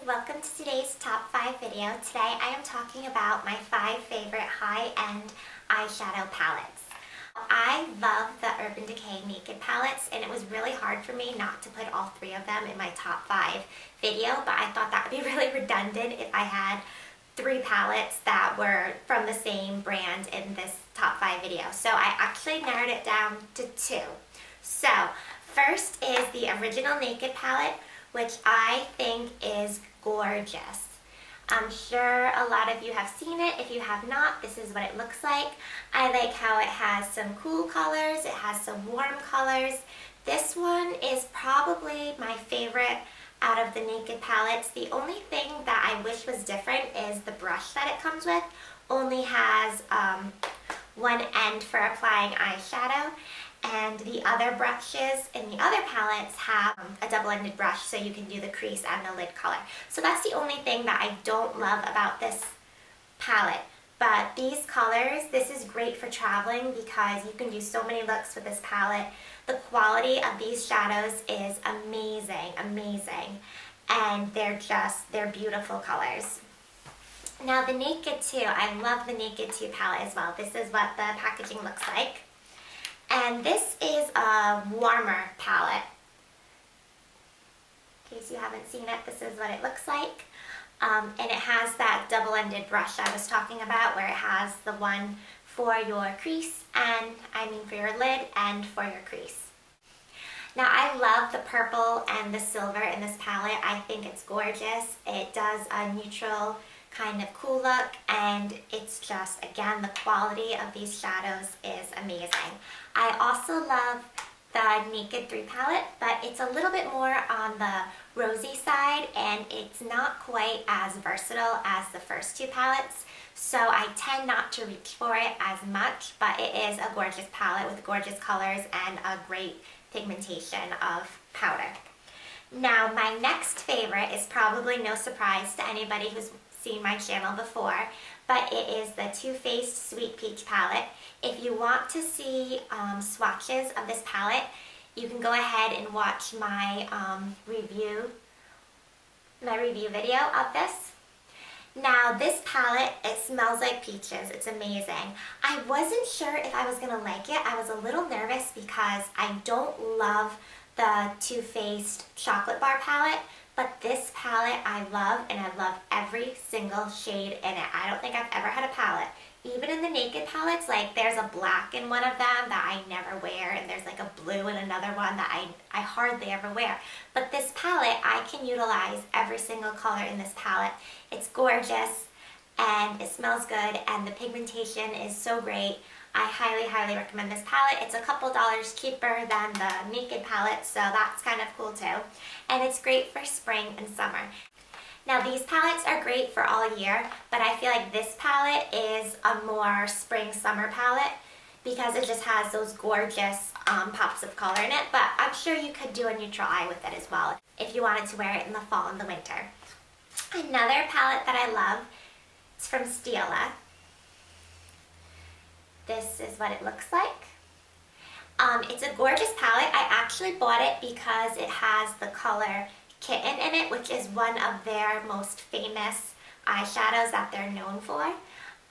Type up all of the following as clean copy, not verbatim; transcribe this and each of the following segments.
welcome to today's top 5 video. Today I am talking about my 5 favorite high-end eyeshadow palettes. I love the Urban Decay Naked palettes, and it was really hard for me not to put all 3 of them in my top 5 video, but I thought that would be really redundant if I had 3 palettes that were from the same brand in this top 5 video. So I actually narrowed it down to 2. So first is the Original Naked palette, which I think is gorgeous. I'm sure a lot of you have seen it. If you have not, this is what it looks like. I like how it has some cool colors, it has some warm colors. This one is probably my favorite out of the Naked palettes. The only thing that I wish was different is the brush that it comes with only has one end for applying eyeshadow, and the other brushes in the other palettes have a double-ended brush so you can do the crease and the lid color. So that's the only thing that I don't love about this palette. But these colors, this is great for traveling because you can do so many looks with this palette. The quality of these shadows is amazing, amazing. And they're beautiful colors. Now the Naked 2, I love the Naked 2 palette as well. This is what the packaging looks like. And this is a warmer palette. In case you haven't seen it, this is what it looks like. And it has that double-ended brush I was talking about, where it has the one for your crease, and for your lid and for your crease. Now I love the purple and the silver in this palette. I think it's gorgeous. It does a neutral kind of cool look, and it's just, again, the quality of these shadows is amazing. I also love the Naked 3 palette, but it's a little bit more on the rosy side, and it's not quite as versatile as the first 2 palettes, so I tend not to reach for it as much, but it is a gorgeous palette with gorgeous colors and a great pigmentation of powder. Now my next favorite is probably no surprise to anybody who's seen my channel before, but it is the Too Faced Sweet Peach palette. If you want to see swatches of this palette, you can go ahead and watch my review video of this. Now this palette, it smells like peaches. It's amazing. I wasn't sure if I was going to like it. I was a little nervous because I don't love the Too Faced Chocolate Bar palette, but this palette I love, and I love every single shade in it. I don't think I've ever had a palette, even in the Naked palettes, like there's a black in one of them that I never wear, and there's like a blue in another one that I hardly ever wear. But this palette, I can utilize every single color in this palette. It's gorgeous, and it smells good, and the pigmentation is so great. I highly, highly recommend this palette. It's a couple dollars cheaper than the Naked palette, so that's kind of cool too. And it's great for spring and summer. Now these palettes are great for all year, but I feel like this palette is a more spring-summer palette because it just has those gorgeous pops of color in it, but I'm sure you could do a neutral eye with it as well if you wanted to wear it in the fall and the winter. Another palette that I love is from Stila. This is what it looks like. It's a gorgeous palette. I actually bought it because it has the color Kitten in it, which is one of their most famous eyeshadows that they're known for.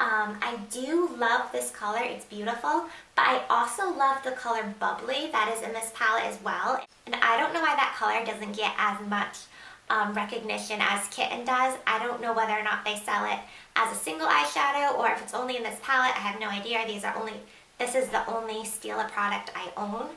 I do love this color. It's beautiful, but I also love the color Bubbly that is in this palette as well. And I don't know why that color doesn't get as much recognition as Kitten does. I don't know whether or not they sell it as a single eyeshadow or if it's only in this palette. I have no idea. This is the only Stila product I own.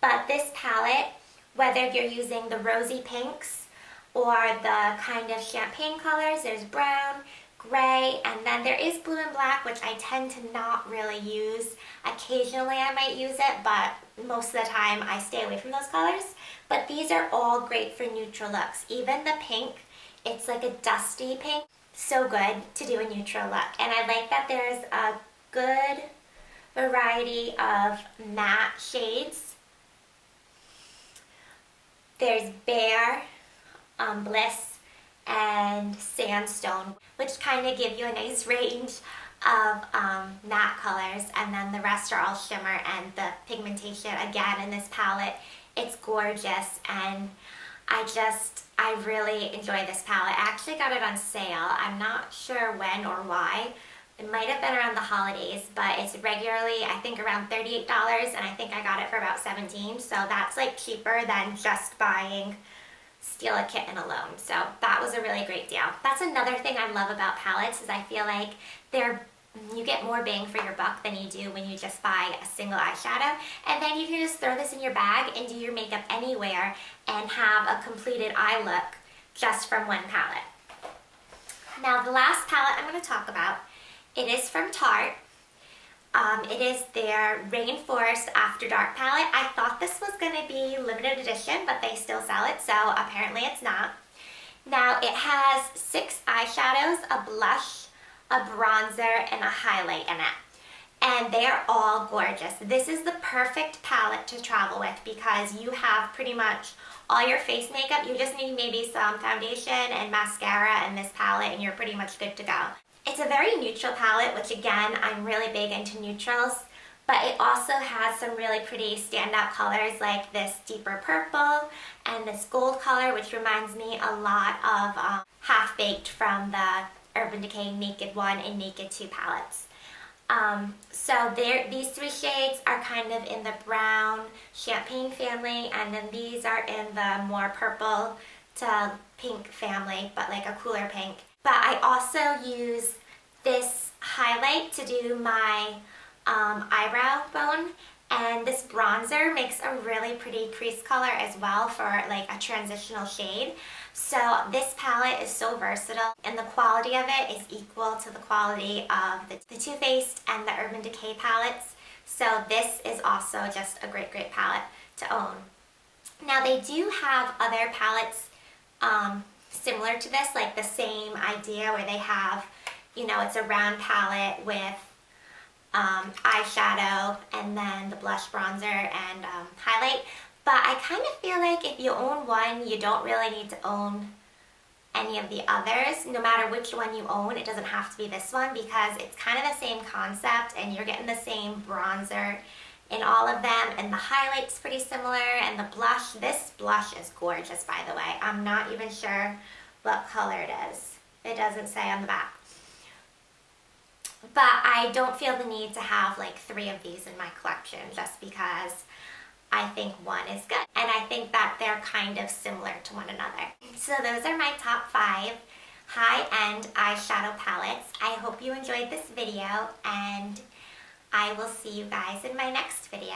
But this palette, whether you're using the rosy pinks or the kind of champagne colors, there's brown, gray, and then there is blue and black, which I tend to not really use. Occasionally I might use it, but most of the time I stay away from those colors. But these are all great for neutral looks. Even the pink, it's like a dusty pink. So good to do a neutral look. And I like that there's a good variety of matte shades. There's Bare, Bliss, and Sandstone, which kind of give you a nice range of matte colors, and then the rest are all shimmer, and the pigmentation, again, in this palette, it's gorgeous, and I really enjoy this palette. I actually got it on sale. I'm not sure when or why. It might have been around the holidays, but it's regularly, I think, around $38, and I think I got it for about $17, so that's like cheaper than just buying Steal a Kitten alone. So that was a really great deal. That's another thing I love about palettes is I feel like you get more bang for your buck than you do when you just buy a single eyeshadow. And then you can just throw this in your bag and do your makeup anywhere and have a completed eye look just from one palette. Now the last palette I'm going to talk about, it is from Tarte. It is their Rainforest After Dark palette. I thought this was going to be limited edition, but they still sell it, so apparently it's not. Now it has 6 eyeshadows, a blush, a bronzer, and a highlight in it. And they're all gorgeous. This is the perfect palette to travel with because you have pretty much all your face makeup. You just need maybe some foundation and mascara in this palette and you're pretty much good to go. It's a very neutral palette, which again, I'm really big into neutrals, but it also has some really pretty standout colors like this deeper purple and this gold color, which reminds me a lot of Half Baked from the Urban Decay Naked 1 and Naked 2 palettes. So these 3 shades are kind of in the brown champagne family, and then these are in the more purple to pink family, but like a cooler pink. But I also use this highlight to do my eyebrow bone, and this bronzer makes a really pretty crease color as well for like a transitional shade. So this palette is so versatile, and the quality of it is equal to the quality of the Too Faced and the Urban Decay palettes. So this is also just a great, great palette to own. Now they do have other palettes similar to this, like the same idea where they have, you know, it's a round palette with eyeshadow and then the blush, bronzer, and highlight. But I kind of feel like if you own one, you don't really need to own any of the others. No matter which one you own, it doesn't have to be this one because it's kind of the same concept and you're getting the same bronzer in all of them, and the highlight's pretty similar, and the blush, this blush is gorgeous, by the way. I'm not even sure what color it is. It doesn't say on the back. But I don't feel the need to have like 3 of these in my collection just because I think one is good. And I think that they're kind of similar to one another. So those are my top 5 high-end eyeshadow palettes. I hope you enjoyed this video, and I will see you guys in my next video.